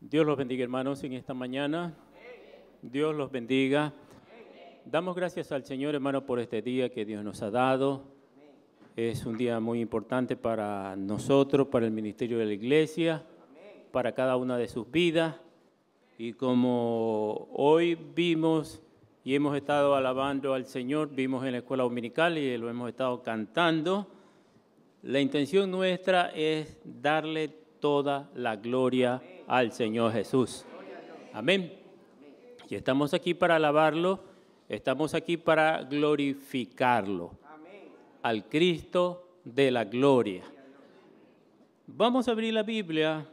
Dios los bendiga, hermanos, en esta mañana. Dios los bendiga. Damos gracias al Señor, hermano, por este día que Dios nos ha dado. Es un día muy importante para nosotros, para el ministerio de la iglesia, para cada una de sus vidas. Y como hoy vimos y hemos estado alabando al Señor, vimos en la escuela dominical y lo hemos estado cantando, la intención nuestra es darle toda la gloria al Señor Jesús. Amén. Y estamos aquí para alabarlo, estamos aquí para glorificarlo, al Cristo de la gloria. Vamos a abrir la Biblia,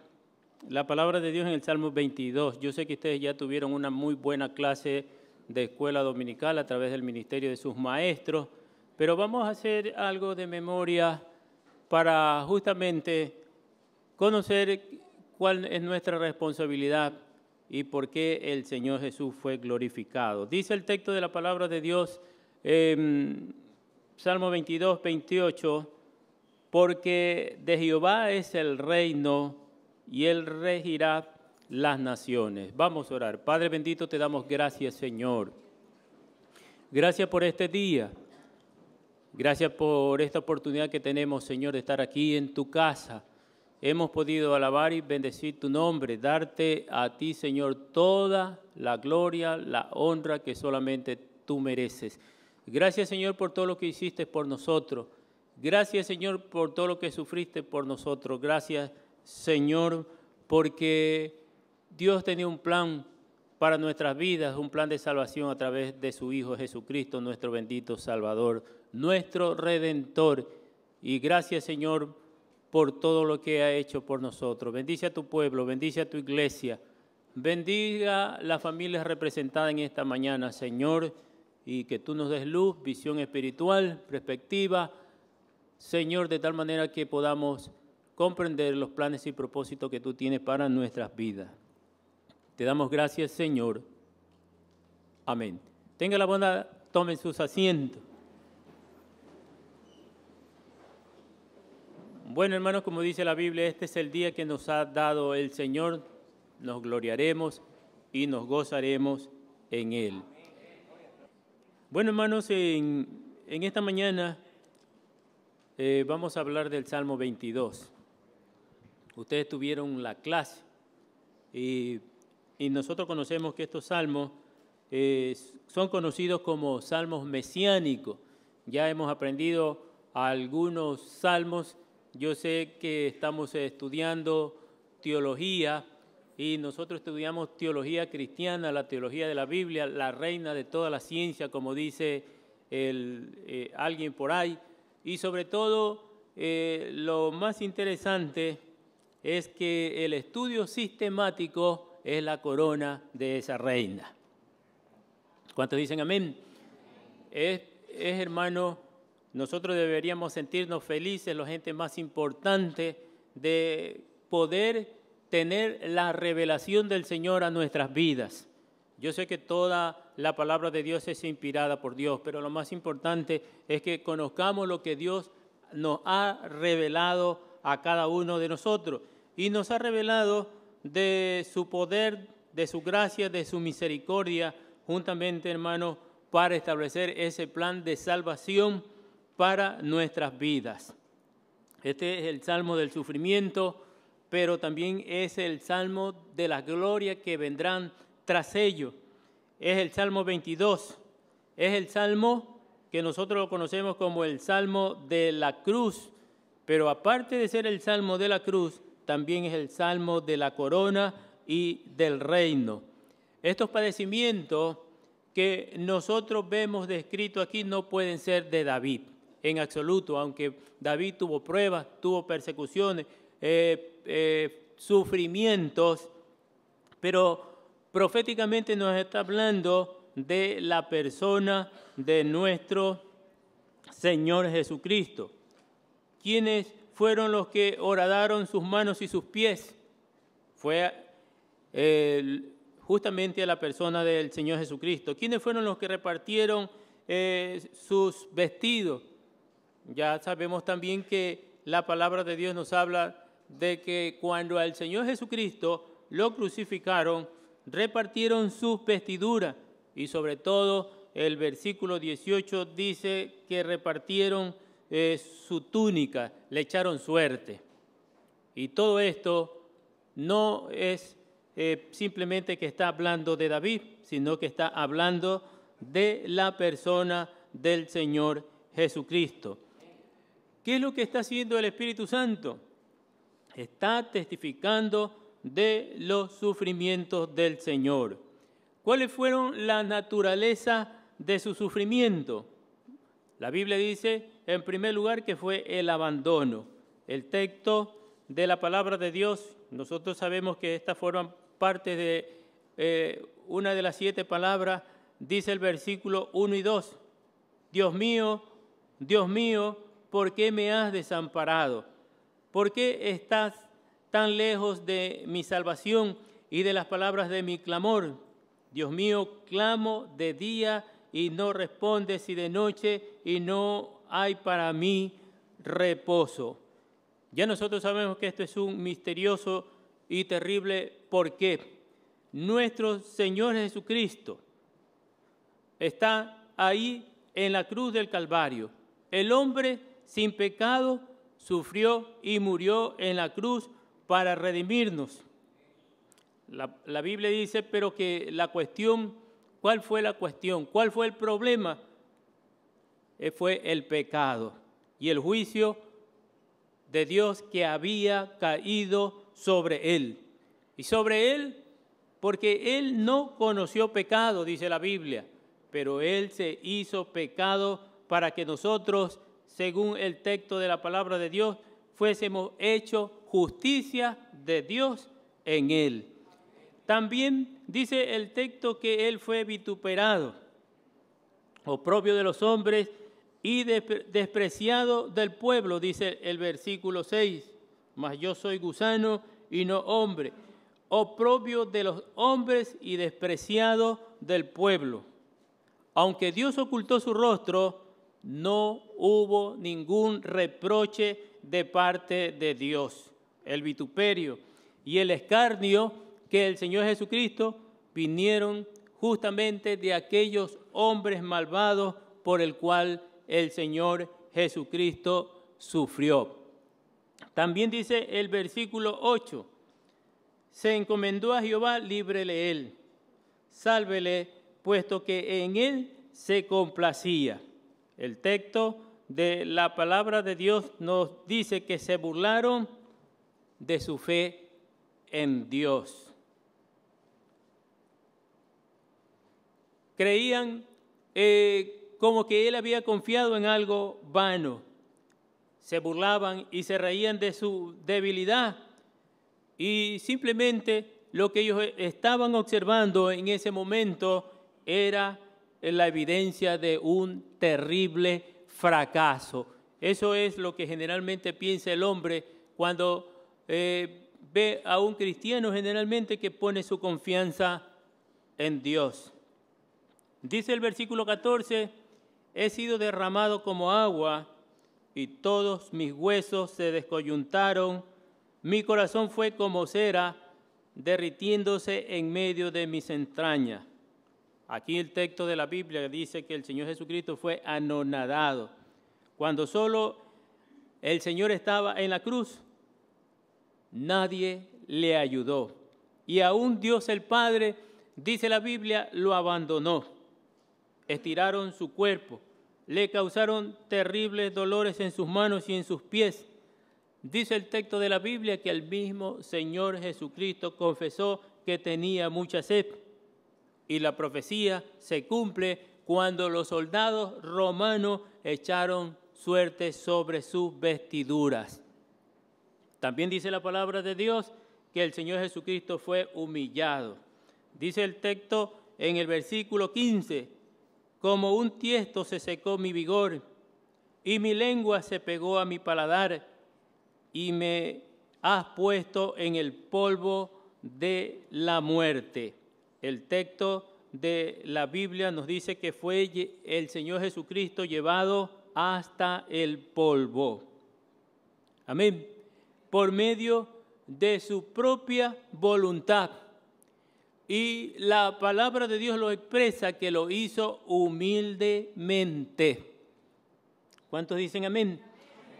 la palabra de Dios en el Salmo 22. Yo sé que ustedes ya tuvieron una muy buena clase de escuela dominical a través del ministerio de sus maestros, pero vamos a hacer algo de memoria para justamente conocer cuál es nuestra responsabilidad y por qué el Señor Jesús fue glorificado. Dice el texto de la palabra de Dios, Salmo 22, 28, porque de Jehová es el reino y Él regirá las naciones. Vamos a orar. Padre bendito, te damos gracias, Señor. Gracias por este día. Gracias por esta oportunidad que tenemos, Señor, de estar aquí en tu casa. Hemos podido alabar y bendecir tu nombre, darte a ti, Señor, toda la gloria, la honra que solamente tú mereces. Gracias, Señor, por todo lo que hiciste por nosotros. Gracias, Señor, por todo lo que sufriste por nosotros. Gracias, Señor, porque Dios tenía un plan para nuestras vidas, un plan de salvación a través de su Hijo Jesucristo, nuestro bendito Salvador, nuestro Redentor. Y gracias, Señor, por todo lo que ha hecho por nosotros. Bendice a tu pueblo, bendice a tu iglesia, bendiga las familias representadas en esta mañana, Señor, y que tú nos des luz, visión espiritual, perspectiva, Señor, de tal manera que podamos comprender los planes y propósitos que tú tienes para nuestras vidas. Te damos gracias, Señor. Amén. Tenga la bondad, tomen sus asientos. Bueno, hermanos, como dice la Biblia, este es el día que nos ha dado el Señor. Nos gloriaremos y nos gozaremos en Él. Bueno, hermanos, en esta mañana vamos a hablar del Salmo 22. Ustedes tuvieron la clase y nosotros conocemos que estos salmos son conocidos como salmos mesiánicos. Ya hemos aprendido algunos salmos. Yo sé que estamos estudiando teología y nosotros estudiamos teología cristiana, la teología de la Biblia, la reina de toda la ciencia, como dice alguien por ahí. Y sobre todo, lo más interesante es que el estudio sistemático es la corona de esa reina. ¿Cuántos dicen amén? Hermano, nosotros deberíamos sentirnos felices, la gente más importante, de poder tener la revelación del Señor a nuestras vidas. Yo sé que toda la palabra de Dios es inspirada por Dios, pero lo más importante es que conozcamos lo que Dios nos ha revelado a cada uno de nosotros. Y nos ha revelado de su poder, de su gracia, de su misericordia, juntamente, hermano, para establecer ese plan de salvación para nuestras vidas. Este es el salmo del sufrimiento, pero también es el salmo de la gloria que vendrán tras ello. Es el Salmo 22, es el salmo que nosotros lo conocemos como el Salmo de la cruz, pero aparte de ser el Salmo de la cruz, también es el Salmo de la corona y del reino. Estos padecimientos que nosotros vemos descritos aquí no pueden ser de David en absoluto, aunque David tuvo pruebas, tuvo persecuciones, sufrimientos, pero proféticamente nos está hablando de la persona de nuestro Señor Jesucristo. ¿Quiénes fueron los que horadaron sus manos y sus pies? Fue justamente a la persona del Señor Jesucristo. ¿Quiénes fueron los que repartieron sus vestidos? Ya sabemos también que la palabra de Dios nos habla de que cuando al Señor Jesucristo lo crucificaron, repartieron sus vestiduras y sobre todo el versículo 18 dice que repartieron su túnica, le echaron suerte. Y todo esto no es simplemente que está hablando de David, sino que está hablando de la persona del Señor Jesucristo. ¿Qué es lo que está haciendo el Espíritu Santo? Está testificando de los sufrimientos del Señor. ¿Cuáles fueron la naturaleza de su sufrimiento? La Biblia dice, en primer lugar, que fue el abandono. El texto de la palabra de Dios, nosotros sabemos que esta forma parte de una de las 7 palabras, dice el versículo 1 y 2. Dios mío, ¿por qué me has desamparado? ¿Por qué estás tan lejos de mi salvación y de las palabras de mi clamor? Dios mío, clamo de día y no respondes, y de noche y no hay para mí reposo. Ya nosotros sabemos que esto es un misterioso y terrible porqué. Nuestro Señor Jesucristo está ahí en la cruz del Calvario. El hombre sin pecado sufrió y murió en la cruz para redimirnos. La Biblia dice, pero que la cuestión, ¿cuál fue la cuestión? ¿Cuál fue el problema? Fue el pecado y el juicio de Dios que había caído sobre él. Y sobre él, porque él no conoció pecado, dice la Biblia, pero él se hizo pecado para que nosotros, según el texto de la palabra de Dios, fuésemos hechos justicia de Dios en él. También dice el texto que él fue vituperado, oprobio de los hombres y despreciado del pueblo, dice el versículo 6. Mas yo soy gusano y no hombre, oprobio de los hombres y despreciado del pueblo. Aunque Dios ocultó su rostro, no hubo ningún reproche de parte de Dios. El vituperio y el escarnio que el Señor Jesucristo vinieron justamente de aquellos hombres malvados por el cual el Señor Jesucristo sufrió. También dice el versículo 8, se encomendó a Jehová, líbrele él, sálvele, puesto que en él se complacía. El texto de la palabra de Dios nos dice que se burlaron de su fe en Dios. Creían como que él había confiado en algo vano. Se burlaban y se reían de su debilidad. Y simplemente lo que ellos estaban observando en ese momento era la evidencia de un terrible fracaso. Eso es lo que generalmente piensa el hombre cuando ve a un cristiano generalmente que pone su confianza en Dios. Dice el versículo 14, he sido derramado como agua y todos mis huesos se descoyuntaron, mi corazón fue como cera derritiéndose en medio de mis entrañas. Aquí el texto de la Biblia dice que el Señor Jesucristo fue anonadado. Cuando solo el Señor estaba en la cruz, nadie le ayudó. Y aún Dios el Padre, dice la Biblia, lo abandonó. Estiraron su cuerpo, le causaron terribles dolores en sus manos y en sus pies. Dice el texto de la Biblia que el mismo Señor Jesucristo confesó que tenía mucha sed. Y la profecía se cumple cuando los soldados romanos echaron suerte sobre sus vestiduras. También dice la palabra de Dios que el Señor Jesucristo fue humillado. Dice el texto en el versículo 15, como un tiesto se secó mi vigor y mi lengua se pegó a mi paladar y me has puesto en el polvo de la muerte. El texto de la Biblia nos dice que fue el Señor Jesucristo llevado hasta el polvo. Amén. Por medio de su propia voluntad. Y la palabra de Dios lo expresa, que lo hizo humildemente. ¿Cuántos dicen amén?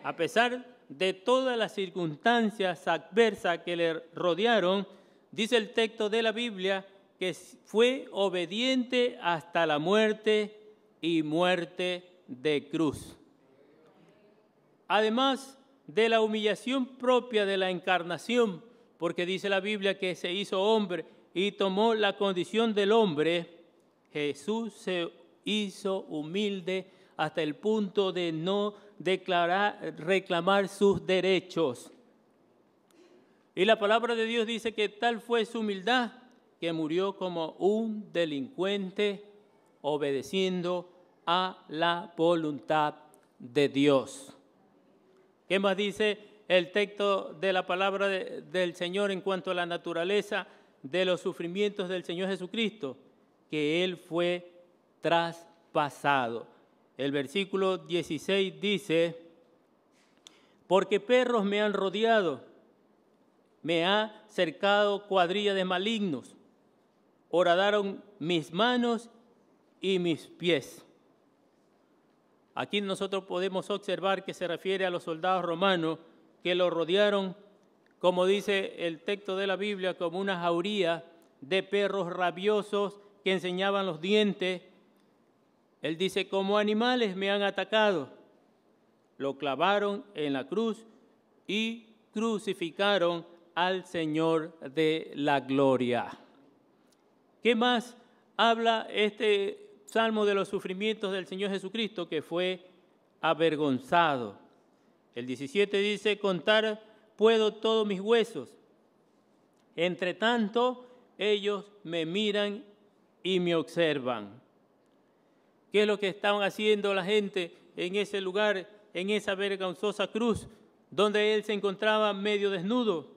A pesar de todas las circunstancias adversas que le rodearon, dice el texto de la Biblia que fue obediente hasta la muerte y muerte de cruz. Además de la humillación propia de la encarnación, porque dice la Biblia que se hizo hombre y tomó la condición del hombre, Jesús se hizo humilde hasta el punto de no reclamar sus derechos. Y la palabra de Dios dice que tal fue su humildad que murió como un delincuente obedeciendo a la voluntad de Dios. ¿Qué más dice el texto de la palabra del Señor en cuanto a la naturaleza de los sufrimientos del Señor Jesucristo? Que Él fue traspasado. El versículo 16 dice, porque perros me han rodeado, me ha cercado cuadrilla de malignos, horadaron mis manos y mis pies. Aquí nosotros podemos observar que se refiere a los soldados romanos que lo rodearon, como dice el texto de la Biblia, como una jauría de perros rabiosos que enseñaban los dientes. Él dice, como animales me han atacado. Lo clavaron en la cruz y crucificaron al Señor de la gloria. ¿Qué más habla este Salmo de los sufrimientos del Señor Jesucristo? Que fue avergonzado. El 17 dice, contar puedo todos mis huesos. Entre tanto, ellos me miran y me observan. ¿Qué es lo que estaban haciendo la gente en ese lugar, en esa vergonzosa cruz, donde Él se encontraba medio desnudo?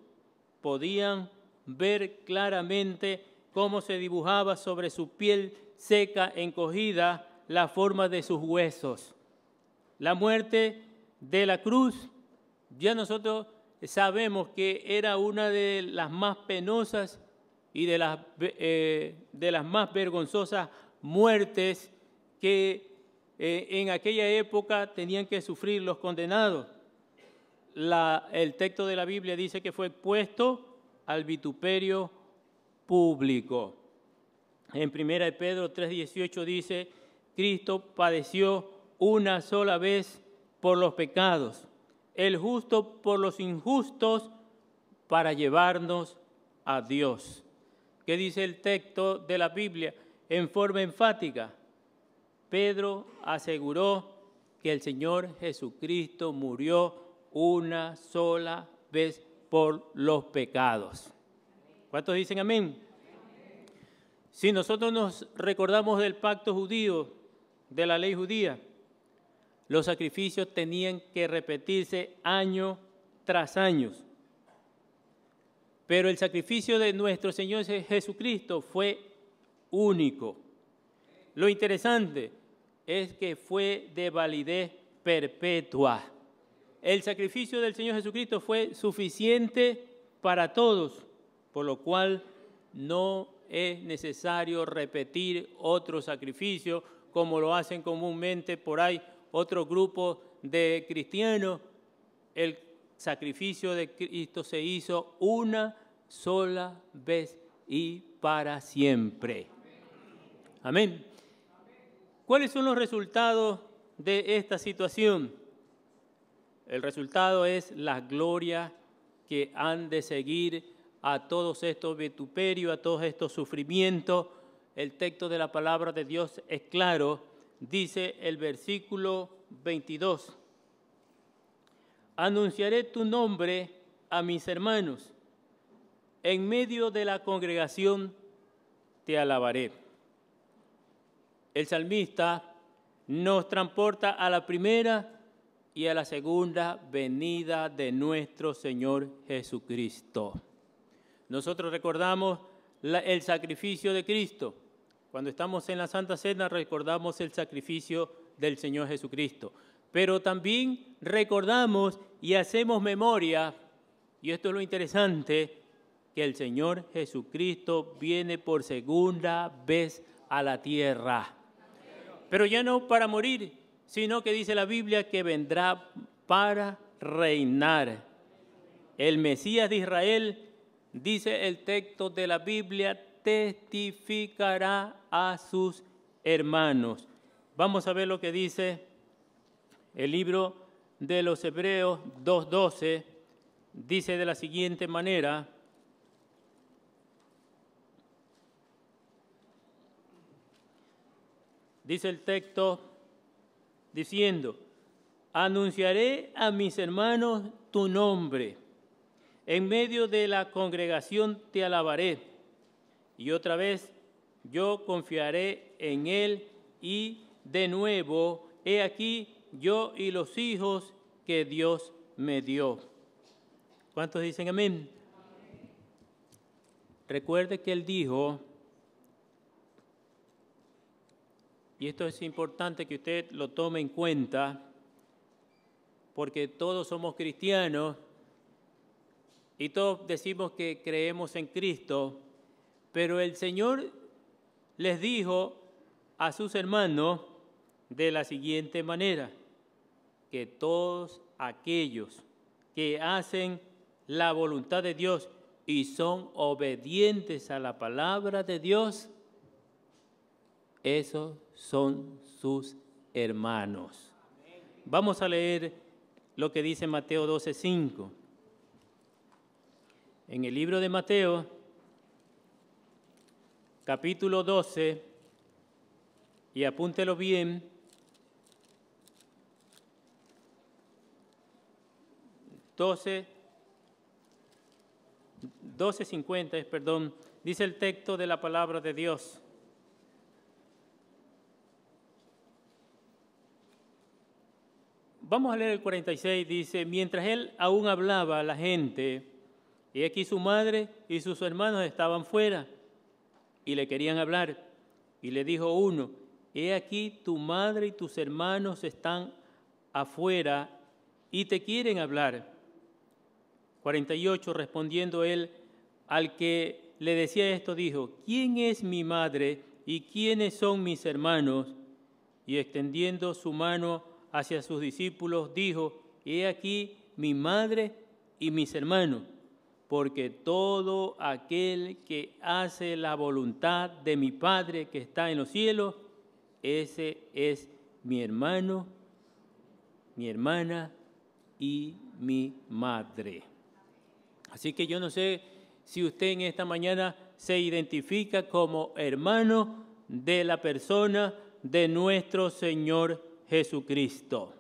Podían ver claramente cómo se dibujaba sobre su piel seca, encogida, la forma de sus huesos. La muerte de la cruz, ya nosotros sabemos que era una de las más penosas y de las más vergonzosas muertes que en aquella época tenían que sufrir los condenados. El texto de la Biblia dice que fue expuesto al vituperio público. En 1 Pedro 3:18 dice, Cristo padeció una sola vez por los pecados, el justo por los injustos, para llevarnos a Dios. ¿Qué dice el texto de la Biblia? En forma enfática, Pedro aseguró que el Señor Jesucristo murió una sola vez por los pecados. ¿Cuántos dicen amén? Si nosotros nos recordamos del pacto judío, de la ley judía, los sacrificios tenían que repetirse año tras año. Pero el sacrificio de nuestro Señor Jesucristo fue único. Lo interesante es que fue de validez perpetua. El sacrificio del Señor Jesucristo fue suficiente para todos, por lo cual no es necesario repetir otro sacrificio como lo hacen comúnmente por ahí otro grupo de cristianos. El sacrificio de Cristo se hizo una sola vez y para siempre. Amén. ¿Cuáles son los resultados de esta situación? El resultado es la gloria que han de seguir a todos estos vituperios, a todos estos sufrimientos. El texto de la palabra de Dios es claro. Dice el versículo 22, anunciaré tu nombre a mis hermanos, en medio de la congregación te alabaré. El salmista nos transporta a la primera y a la segunda venida de nuestro Señor Jesucristo. Nosotros recordamos el sacrificio de Cristo. Cuando estamos en la Santa Cena recordamos el sacrificio del Señor Jesucristo. Pero también recordamos y hacemos memoria Y esto es lo interesante, que el Señor Jesucristo viene por segunda vez a la tierra. Pero ya no para morir, sino que dice la Biblia que vendrá para reinar. El Mesías de Israel, dice el texto de la Biblia, testificará a sus hermanos. Vamos a ver lo que dice el libro de los Hebreos 2:12. Dice de la siguiente manera: dice el texto diciendo, anunciaré a mis hermanos tu nombre, en medio de la congregación te alabaré, y otra vez yo confiaré en él, y de nuevo, he aquí yo y los hijos que Dios me dio. ¿Cuántos dicen amén? Recuerde que él dijo, y esto es importante que usted lo tome en cuenta, porque todos somos cristianos y todos decimos que creemos en Cristo, pero el Señor les dijo a sus hermanos de la siguiente manera, que todos aquellos que hacen la voluntad de Dios y son obedientes a la palabra de Dios, esos son sus hermanos. Vamos a leer lo que dice Mateo 12:5. En el libro de Mateo, capítulo 12, y apúntelo bien, 12:50, perdón, dice el texto de la palabra de Dios. Vamos a leer el 46, dice, mientras él aún hablaba a la gente, y aquí su madre y sus hermanos estaban fuera y le querían hablar. Y le dijo uno, he aquí tu madre y tus hermanos están afuera y te quieren hablar. 48, respondiendo él al que le decía esto, dijo, ¿quién es mi madre y quiénes son mis hermanos? Y extendiendo su mano hacia sus discípulos, dijo, he aquí mi madre y mis hermanos, porque todo aquel que hace la voluntad de mi Padre que está en los cielos, ese es mi hermano, mi hermana y mi madre. Así que yo no sé si usted en esta mañana se identifica como hermano de la persona de nuestro Señor Jesucristo.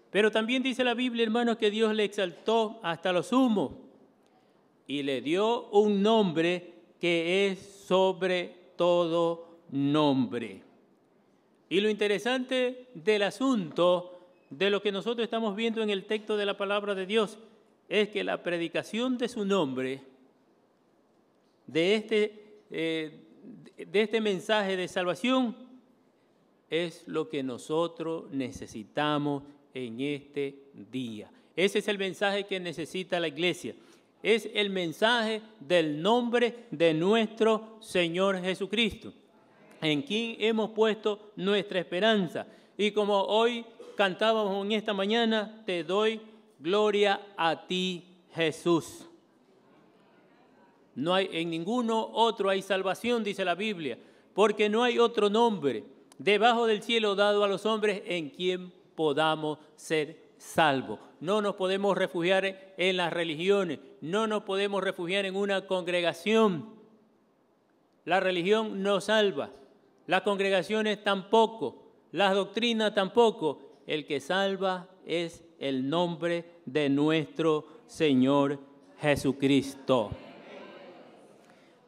Pero también dice la Biblia, hermanos, que Dios le exaltó hasta lo sumo y le dio un nombre que es sobre todo nombre. Y lo interesante del asunto, de lo que nosotros estamos viendo en el texto de la palabra de Dios, es que la predicación de su nombre, de este mensaje de salvación, es lo que nosotros necesitamos en este día. Ese es el mensaje que necesita la iglesia. Es el mensaje del nombre de nuestro Señor Jesucristo, en quien hemos puesto nuestra esperanza. Y como hoy cantábamos en esta mañana, te doy gloria a ti, Jesús. No hay en ninguno otro hay salvación, dice la Biblia, porque no hay otro nombre debajo del cielo dado a los hombres en quien podamos ser salvos. No nos podemos refugiar en las religiones, no nos podemos refugiar en una congregación. La religión no salva, las congregaciones tampoco, las doctrinas tampoco. El que salva es el nombre de nuestro Señor Jesucristo.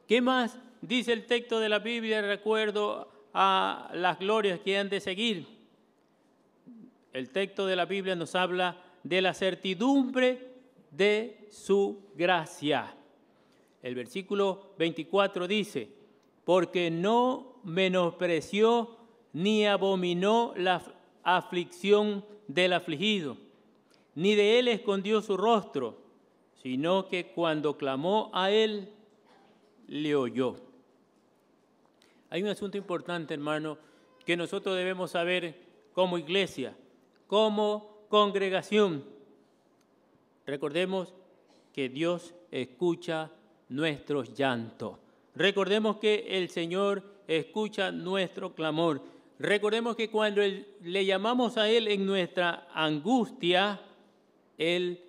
¿Qué más dice el texto de la Biblia de acuerdo a las glorias que han de seguir? El texto de la Biblia nos habla de la certidumbre de su gracia. El versículo 24 dice, porque no menospreció ni abominó la aflicción del afligido, ni de él escondió su rostro, sino que cuando clamó a él, le oyó. Hay un asunto importante, hermano, que nosotros debemos saber como iglesia, como congregación. Recordemos que Dios escucha nuestros llantos. Recordemos que el Señor escucha nuestro clamor. Recordemos que cuando le llamamos a Él en nuestra angustia, Él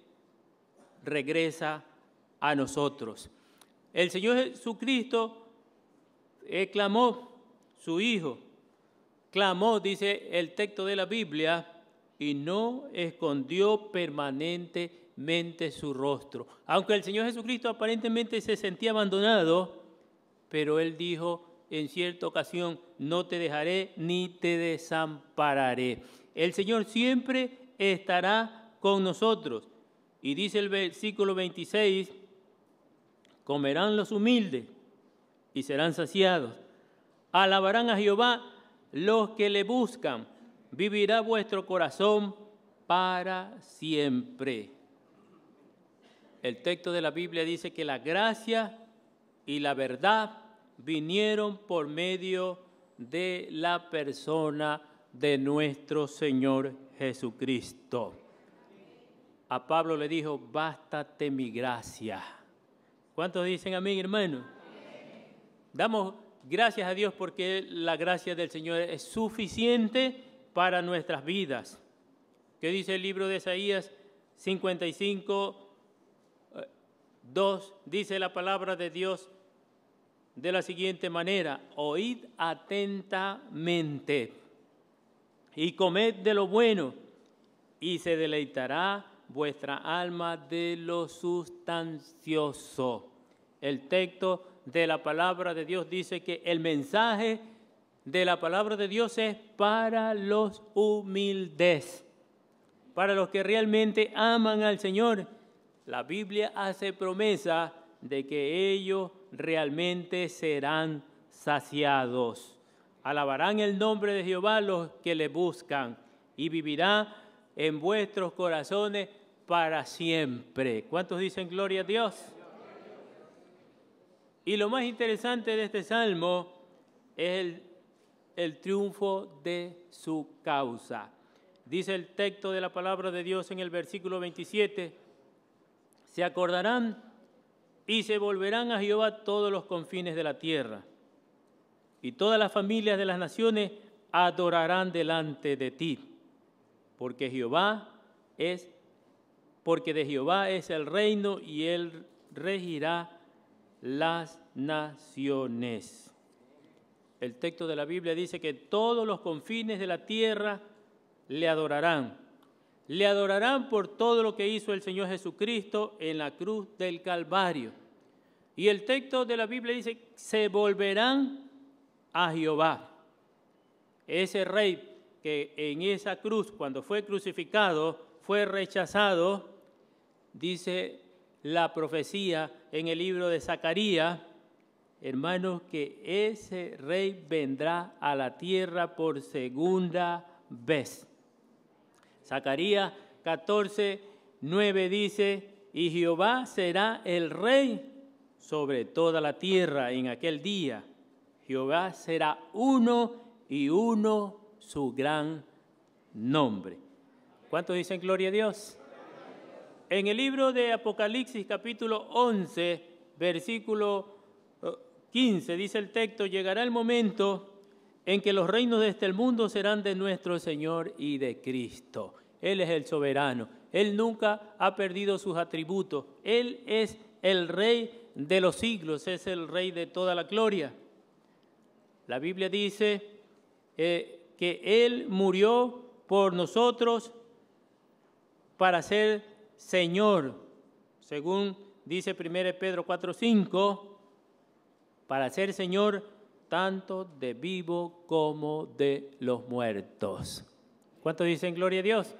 regresa a nosotros. El Señor Jesucristo clamó, su Hijo, clamó, dice el texto de la Biblia, y no escondió permanentemente su rostro. Aunque el Señor Jesucristo aparentemente se sentía abandonado, pero Él dijo en cierta ocasión, no te dejaré ni te desampararé. El Señor siempre estará con nosotros. Y dice el versículo 26, comerán los humildes y serán saciados. Alabarán a Jehová los que le buscan. Vivirá vuestro corazón para siempre. El texto de la Biblia dice que la gracia y la verdad vinieron por medio de la persona de nuestro Señor Jesucristo. A Pablo le dijo, bástate mi gracia. ¿Cuántos dicen amén, hermano? Damos gracias a Dios porque la gracia del Señor es suficiente para nuestras vidas. ¿Qué dice el libro de Isaías 55, 2? Dice la palabra de Dios de la siguiente manera, oíd atentamente y comed de lo bueno y se deleitará vuestra alma de lo sustancioso. El texto de la palabra de Dios dice que el mensaje de la palabra de Dios es para los humildes, para los que realmente aman al Señor. La Biblia hace promesa de que ellos realmente serán saciados. Alabarán el nombre de Jehová los que le buscan y vivirá en vuestros corazones para siempre. ¿Cuántos dicen gloria a Dios? Y lo más interesante de este salmo es el triunfo de su causa. Dice el texto de la palabra de Dios en el versículo 27, se acordarán y se volverán a Jehová todos los confines de la tierra, y todas las familias de las naciones adorarán delante de ti, porque de Jehová es el reino y él regirá las naciones. El texto de la Biblia dice que todos los confines de la tierra le adorarán. Le adorarán por todo lo que hizo el Señor Jesucristo en la cruz del Calvario. Y el texto de la Biblia dice, se volverán a Jehová. Ese rey que en esa cruz, cuando fue crucificado, fue rechazado, dice la profecía en el libro de Zacarías, hermanos, que ese rey vendrá a la tierra por segunda vez. Zacarías 14, 9 dice, y Jehová será el rey sobre toda la tierra en aquel día. Jehová será uno y uno su gran nombre. ¿Cuántos dicen gloria a Dios? En el libro de Apocalipsis capítulo 11, versículo 15, dice el texto, llegará el momento en que los reinos de este mundo serán de nuestro Señor y de Cristo. Él es el soberano. Él nunca ha perdido sus atributos. Él es el Rey de los siglos, es el Rey de toda la gloria. La Biblia dice que Él murió por nosotros para ser Señor, según dice 1 Pedro 4:5, para ser Señor tanto de vivo como de los muertos. ¿Cuántos dicen gloria a Dios?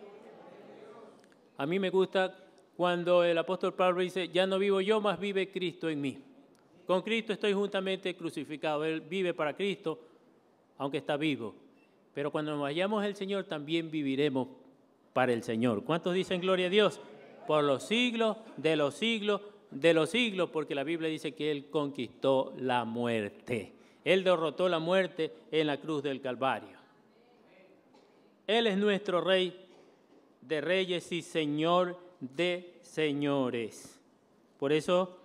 A mí me gusta cuando el apóstol Pablo dice, ya no vivo yo, mas vive Cristo en mí. Con Cristo estoy juntamente crucificado. Él vive para Cristo, aunque está vivo. Pero cuando nos vayamos al Señor, también viviremos para el Señor. ¿Cuántos dicen gloria a Dios? por los siglos de los siglos de los siglos, porque la Biblia dice que Él conquistó la muerte. Él derrotó la muerte en la cruz del Calvario. Él es nuestro Rey de reyes y Señor de señores. Por eso,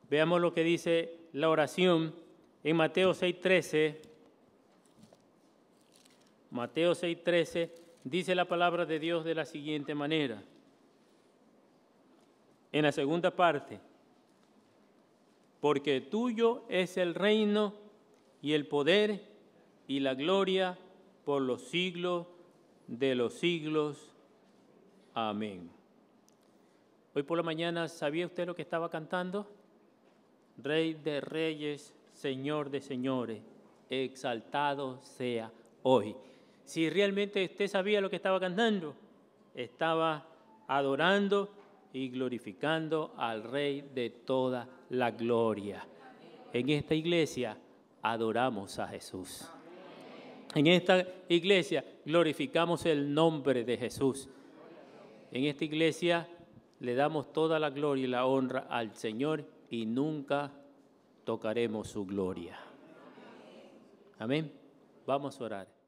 veamos lo que dice la oración en Mateo 6:13. Mateo 6:13 dice la palabra de Dios de la siguiente manera. En la segunda parte, porque tuyo es el reino y el poder y la gloria por los siglos de los siglos. Amén. Hoy por la mañana, ¿sabía usted lo que estaba cantando? Rey de reyes, Señor de señores, exaltado sea hoy. Si realmente usted sabía lo que estaba cantando, estaba adorando y glorificando al Rey de toda la gloria. En esta iglesia adoramos a Jesús. En esta iglesia glorificamos el nombre de Jesús. En esta iglesia le damos toda la gloria y la honra al Señor y nunca tocaremos su gloria. Amén. Vamos a orar.